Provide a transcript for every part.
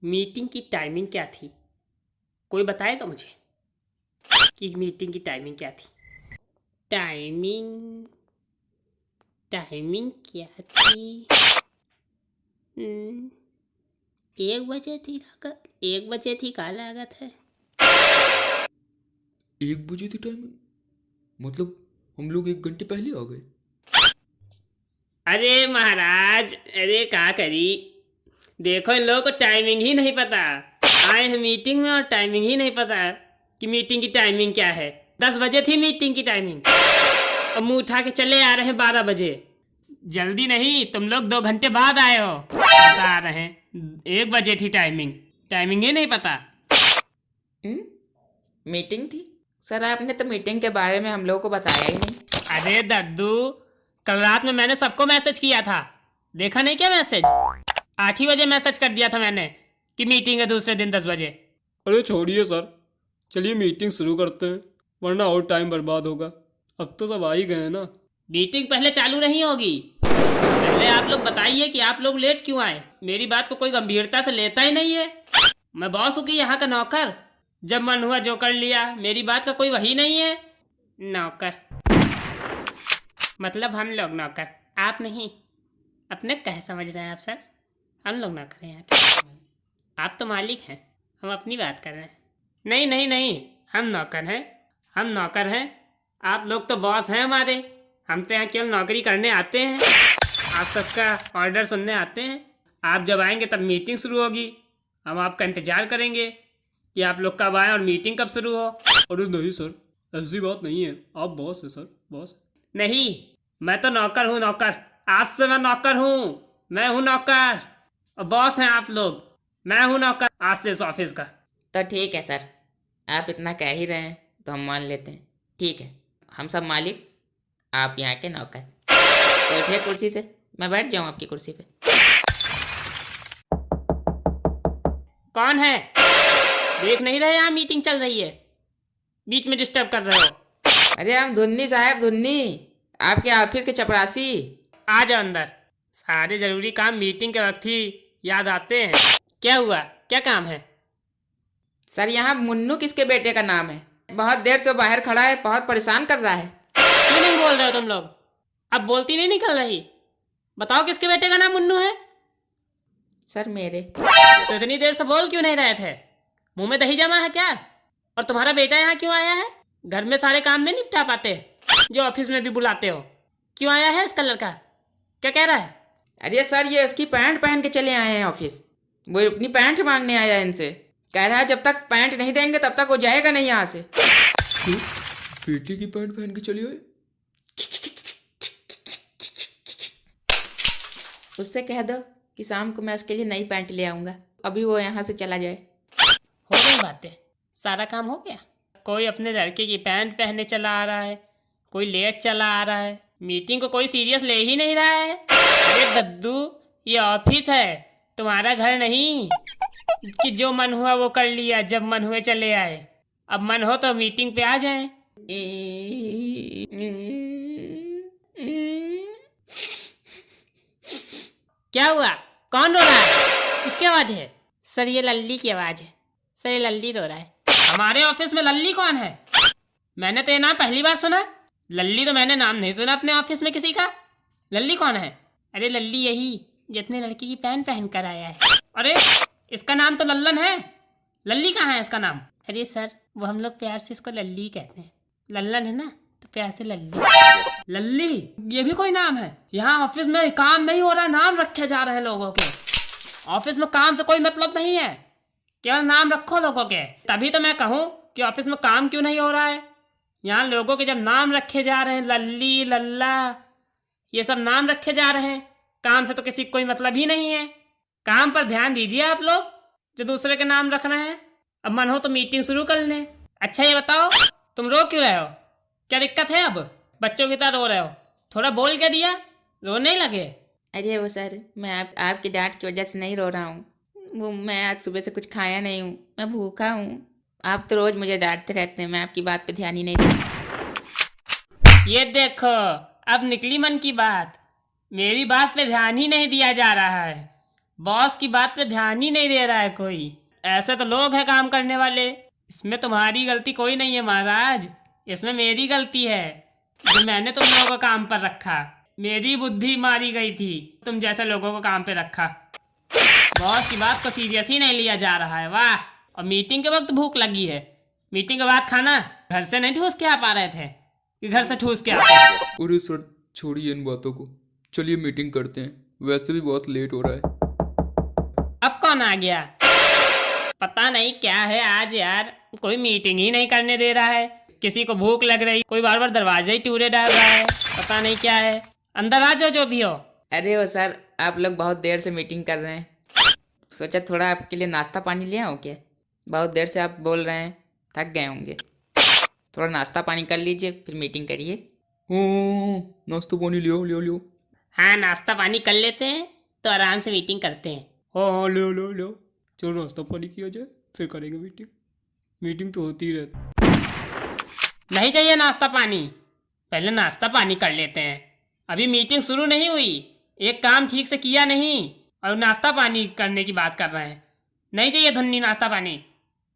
Meeting की timing क्या थी? कोई बताएगा मुझे कि मीटिंग की टाइमिंग क्या थी? टाइमिंग टाइमिंग क्या थी? 1 बजे थी लागत, 1 बजे थी का लागत है। 1 बजे थी टाइमिंग। मतलब हम लोग 1 घंटे पहले आ गए। अरे महाराज, अरे क्या करी, देखो इन लोगों को टाइमिंग ही नहीं पता। आए हैं मीटिंग में और टाइमिंग ही नहीं पता कि मीटिंग की टाइमिंग क्या है। 10 बजे थी मीटिंग की टाइमिंग और मुंह उठा के चले आ रहे हैं 12 बजे। जल्दी नहीं, तुम लोग 2 घंटे बाद आए हो, बता रहे हैं 1 बजे थी टाइमिंग, टाइमिंग ही नहीं पता। मीटिंग थी सर, आपने तो मीटिंग के बारे में हम लोगों को बताया ही नहीं। अरे दद्दू, कल रात में मैंने सबको मैसेज किया था, देखा नहीं क्या मैसेज? 8 ही बजे मैसेज कर दिया था मैंने कि मीटिंग है दूसरे दिन 10 बजे। अरे छोड़िए सर, चलिए मीटिंग शुरू करते हैं, वरना और टाइम बर्बाद होगा। अब तो सब आ ही गए हैं ना। मीटिंग पहले चालू नहीं होगी, पहले आप लोग बताइए कि आप लोग लेट क्यों आए। मेरी बात को कोई गंभीरता से लेता ही नहीं है। मैं बॉस हूँ कि यहाँ का नौकर? जब मन हुआ जो कर लिया, मेरी बात का कोई वही नहीं है। नौकर मतलब हम लोग नौकर, आप नहीं। अपने कह समझ रहे हैं आप सर? हम लोग नौकर हैं यहाँ के, आप तो मालिक हैं। हम अपनी बात कर रहे हैं। नहीं नहीं नहीं, हम नौकर हैं, हम नौकर हैं। आप लोग तो बॉस हैं हमारे, हम तो यहाँ केवल नौकरी करने आते हैं, आप सबका ऑर्डर सुनने आते हैं। आप जब आएंगे तब मीटिंग शुरू होगी, हम आपका इंतज़ार करेंगे कि आप लोग कब आएँ और मीटिंग कब शुरू हो। अरे नहीं सर, ऐसी बात नहीं है, आप बॉस हैं सर, बॉस। नहीं, मैं तो नौकर हूँ, नौकर। आज से मैं नौकर हूँ, मैं हूँ नौकर और बॉस हैं आप लोग। मैं हूँ नौकर आज से इस ऑफिस का। तो ठीक है सर, आप इतना कह ही रहे हैं तो हम मान लेते हैं। ठीक है, हम सब मालिक, आप यहाँ के नौकर। तो उठिए कुर्सी से, मैं बैठ जाऊँ आपकी कुर्सी पे। कौन है? देख नहीं रहे यहाँ मीटिंग चल रही है, बीच में डिस्टर्ब कर रहे हो। अरे हम धुन्नी साहब, धुन्नी, आपके ऑफिस के चपरासी। आ जाओ अंदर। सारे जरूरी काम मीटिंग के वक्त ही याद आते हैं। क्या हुआ, क्या काम है? सर यहाँ मुन्नू किसके बेटे का नाम है? बहुत देर से बाहर खड़ा है, बहुत परेशान कर रहा है। क्यों नहीं बोल रहे हो तुम लोग? अब बोलती नहीं निकल रही। बताओ किसके बेटे का नाम मुन्नू है? सर मेरे। तो इतनी देर से बोल क्यों नहीं रहे थे? मुंह में दही जमा है क्या? और तुम्हारा बेटा यहाँ क्यों आया है? घर में सारे काम नहीं निपटा पाते जो ऑफिस में भी बुलाते हो? क्यों आया है इसका लड़का? क्या कह रहा है? अरे सर, ये उसकी पैंट पहन के चले आए हैं ऑफिस। वो अपनी पैंट मांगने आया है इनसे। कह रहा है जब तक पैंट नहीं देंगे तब तक वो जाएगा नहीं यहाँ से। क्यों? बेटी की पैंट पहन के चली आए? उससे कह दो कि शाम को मैं उसके लिए नई पैंट ले आऊँगा, अभी वो यहाँ से चला जाए। हो गई बातें, सारा काम हो गया। कोई अपने लड़के की पैंट पहनने चला आ रहा है, कोई लेट चला आ रहा है, मीटिंग को कोई सीरियस ले ही नहीं रहा है। अरे दद्दू, ये ऑफिस है, तुम्हारा घर नहीं कि जो मन हुआ वो कर लिया, जब मन हुए चले आए। अब मन हो तो मीटिंग पे आ जाएं। क्या हुआ? कौन रो रहा है? किसकी आवाज है? सर ये लल्ली की आवाज है। सर ये लल्ली रो रहा है। हमारे ऑफिस में लल्ली कौन है? मैंने तो ये नाम पहली बार सुना। लल्ली तो मैंने नाम नहीं सुना अपने ऑफिस में किसी का। लल्ली कौन है? अरे लल्ली यही जितने लड़की की पैंट पहन कर आया है। अरे इसका नाम तो लल्लन है, लल्ली कहाँ है इसका नाम? अरे सर, वो हम लोग प्यार से इसको लल्ली कहते हैं। लल्लन है ना, तो प्यार से लल्ली। लल्ली ये भी कोई नाम है? यहाँ ऑफिस में काम नहीं हो रहा, नाम रखे जा रहे हैं लोगों के। ऑफिस में काम से कोई मतलब नहीं है, केवल नाम रखो लोगों के। तभी तो मैं कहूँ कि ऑफिस में काम क्यों नहीं हो रहा है। यहाँ लोगों के जब नाम रखे जा रहे हैं, लल्ली लल्ला ये सब नाम रखे जा रहे हैं, काम से तो किसी को कोई मतलब ही नहीं है। काम पर ध्यान दीजिए आप लोग जो दूसरे के नाम रख रहे हैं। अब मन हो तो मीटिंग शुरू कर लें। अच्छा ये बताओ, तुम रो क्यों रहे हो? क्या दिक्कत है? अब बच्चों की तरह रो रहे हो, थोड़ा बोल के दिया, रोने ही लगे। अरे वो सर, मैं आपकी डांट की वजह से नहीं रो रहा हूँ। वो मैं आज सुबह से कुछ खाया नहीं हूँ, मैं भूखा हूँ। आप तो रोज मुझे डांटते रहते हैं, मैं आपकी बात पे ध्यान ही नहीं देता। ये देखो, अब निकली मन की बात। मेरी बात पे ध्यान ही नहीं दिया जा रहा है। बॉस की बात पे ध्यान ही नहीं दे रहा है कोई। ऐसे तो लोग हैं काम करने वाले, इसमें तुम्हारी गलती कोई नहीं है महाराज, इसमें मेरी गलती है जो मैंने तुम लोगों को काम पर रखा। मेरी बुद्धि मारी गई थी, तुम जैसे लोगों को काम पे रखा। बॉस की बात को सीरियस ही नहीं लिया जा रहा है। वाह। और मीटिंग के वक्त भूख लगी है, मीटिंग के बाद खाना। घर से नहीं ठूस के आ पा रहे थे कि घर से ठूस के आते? अरे सर छोड़िए इन बातों को, चलिए मीटिंग करते हैं, वैसे भी बहुत लेट हो रहा है। अब कौन आ गया? पता नहीं क्या है आज यार, कोई मीटिंग ही नहीं करने दे रहा है। किसी को भूख लग रही, कोई बार बार दरवाजे ही टूरे डाल रहा है, पता नहीं क्या है। अंदर आ जाओ जो भी हो। अरे वो सर, आप लोग बहुत देर से मीटिंग कर रहे हैं, सोचा थोड़ा आपके लिए नाश्ता पानी ले आऊँ क्या? बहुत देर से आप बोल रहे हैं, थक गए होंगे, थोड़ा नाश्ता पानी कर लीजिए फिर मीटिंग करिए। नाश्ता पानी लियो लियो लियो। हाँ नाश्ता पानी कर लेते हैं तो आराम से मीटिंग करते हैं। हाँ लो लो लो, चलो नाश्ता पानी किया जाए फिर करेंगे मीटिंग। मीटिंग तो होती ही रहती। नहीं चाहिए नाश्ता पानी, पहले नाश्ता पानी कर लेते हैं। अभी मीटिंग शुरू नहीं हुई, एक काम ठीक से किया नहीं और नाश्ता पानी करने की बात कर रहे हैं। नहीं चाहिए धुन्नी नाश्ता पानी,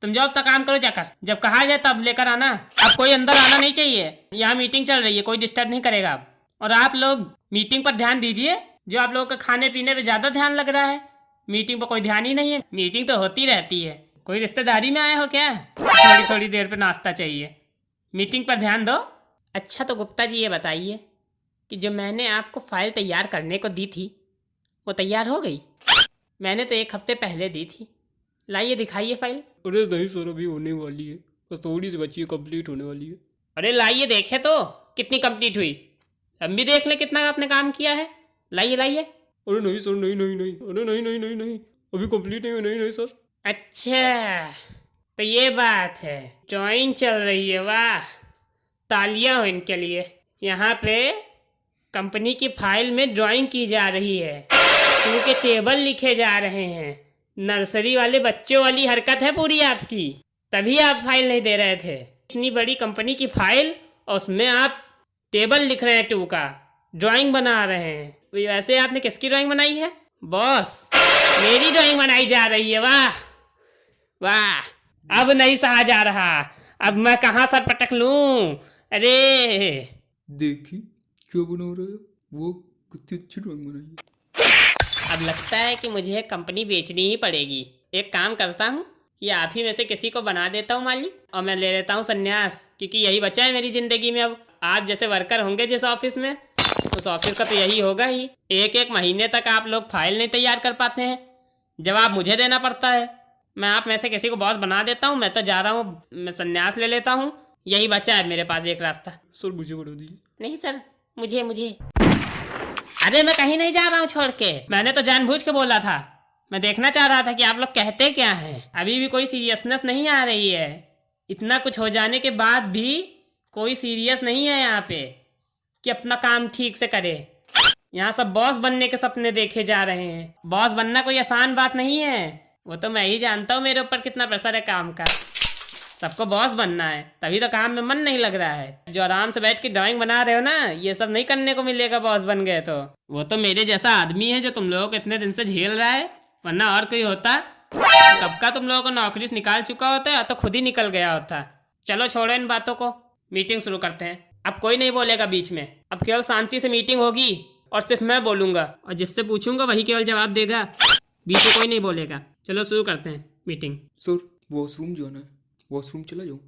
तुम जाओ अपना काम करो जाकर, जब कहा जाए तब लेकर आना। अब कोई अंदर आना नहीं चाहिए, यहाँ मीटिंग चल रही है, कोई डिस्टर्ब नहीं करेगा अब। और आप लोग मीटिंग पर ध्यान दीजिए, जो आप लोगों का खाने पीने पे ज़्यादा ध्यान लग रहा है, मीटिंग पर कोई ध्यान ही नहीं है। मीटिंग तो होती रहती है, कोई रिश्तेदारी में आए हो क्या? थोड़ी थोड़ी देर पे नाश्ता चाहिए, मीटिंग पर ध्यान दो। अच्छा तो गुप्ता जी ये बताइए कि जो मैंने आपको फाइल तैयार करने को दी थी वो तैयार हो गई? मैंने तो 1 हफ्ते पहले दी थी, लाइए दिखाइए फाइल। अरे नहीं सर, अभी होने वाली है, बस थोड़ी सी बची है, कंप्लीट होने वाली है। अरे लाइए देखे तो कितनी कंप्लीट हुई, हम भी देख ले कितना आपने काम किया है। लाइए लाइए। अरे नहीं सर, नहीं नहीं नहीं, अरे नहीं नहीं नहीं नहीं, अभी कंप्लीट नहीं हुई, नहीं नहीं सर। अच्छा तो ये बात है, ड्राइंग चल रही है, वाह तालियां हो इनके लिए। यहाँ पे कंपनी की फाइल में ड्राइंग की जा रही है, उनके टेबल लिखे जा रहे हैं। नर्सरी वाले बच्चों वाली हरकत है पूरी आपकी, तभी आप फाइल नहीं दे रहे थे। इतनी बड़ी कंपनी की फाइल और उसमें आप टेबल लिख रहे हैं 2 का, ड्राइंग बना रहे हैं। वैसे आपने किसकी ड्राइंग बनाई है? बॉस मेरी ड्राइंग बनाई जा रही है। वाह वाह, अब नहीं सहा जा रहा, अब मैं कहाँ सर पटक लूं। अरे देखिए क्या बना रहा है वो, कितनी अच्छी ड्राइंग बनाई है। अब लगता है कि मुझे कंपनी बेचनी ही पड़ेगी। एक काम करता हूँ, ये आप ही में से किसी को बना देता हूँ मालिक, और मैं ले लेता हूँ संन्यास, क्योंकि यही बचा है मेरी ज़िंदगी में। अब आप जैसे वर्कर होंगे जिस ऑफिस में, उस ऑफिस का तो यही होगा ही। 1-1 महीने तक आप लोग फाइल नहीं तैयार कर पाते हैं, जवाब मुझे देना पड़ता है। मैं आप में से किसी को बॉस बना देता हूँ, मैं तो जा रहा हूँ, मैं संन्यास ले लेता हूँ। यही बचा है मेरे पास एक रास्ता। सर मुझे बना दीजिए। नहीं सर, मुझे अरे मैं कहीं नहीं जा रहा हूँ छोड़ के, मैंने तो जानबूझ के बोला था। मैं देखना चाह रहा था कि आप लोग कहते क्या हैं। अभी भी कोई सीरियसनेस नहीं आ रही है, इतना कुछ हो जाने के बाद भी कोई सीरियस नहीं है यहाँ पे कि अपना काम ठीक से करे। यहाँ सब बॉस बनने के सपने देखे जा रहे हैं। बॉस बनना कोई आसान बात नहीं है, वो तो मैं ही जानता हूँ मेरे ऊपर कितना प्रेशर है काम का। सबको बॉस बनना है, तभी तो काम में मन नहीं लग रहा है। जो आराम से बैठ के ड्राइंग बना रहे हो ना, ये सब नहीं करने को मिलेगा बॉस बन गए तो। वो तो मेरे जैसा आदमी है जो तुम लोगों को इतने दिन से झेल रहा है, वरना और कोई होता कब का तुम लोगों को नौकरी से निकाल चुका होता है, तो खुद ही निकल गया होता। चलो छोड़ो इन बातों को, मीटिंग शुरू करते हैं। अब कोई नहीं बोलेगा बीच में, अब केवल शांति से मीटिंग होगी और सिर्फ मैं बोलूँगा और जिससे पूछूंगा वही केवल जवाब देगा, बीच में कोई नहीं बोलेगा। चलो शुरू करते हैं मीटिंग। सर वॉशरूम जाना है, वॉशरूम चला जाऊँ?